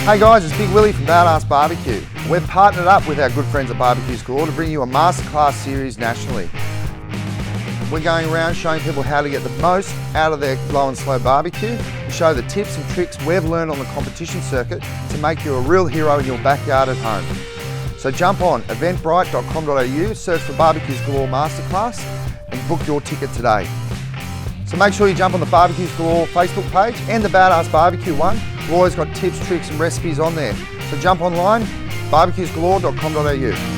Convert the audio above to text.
Hey guys, it's Big Willie from Badass Barbecue. We're partnered up with our good friends at Barbeques Galore to bring you a Masterclass series nationally. We're going around showing people how to get the most out of their low and slow barbecue and show the tips and tricks we've learned on the competition circuit to make you a real hero in your backyard at home. So jump on eventbrite.com.au, search for Barbeques Galore Masterclass and book your ticket today. So make sure you jump on the Barbeques Galore Facebook page and the Badass Barbecue one. We've always got tips, tricks and recipes on there. So jump online, barbequesgalore.com.au.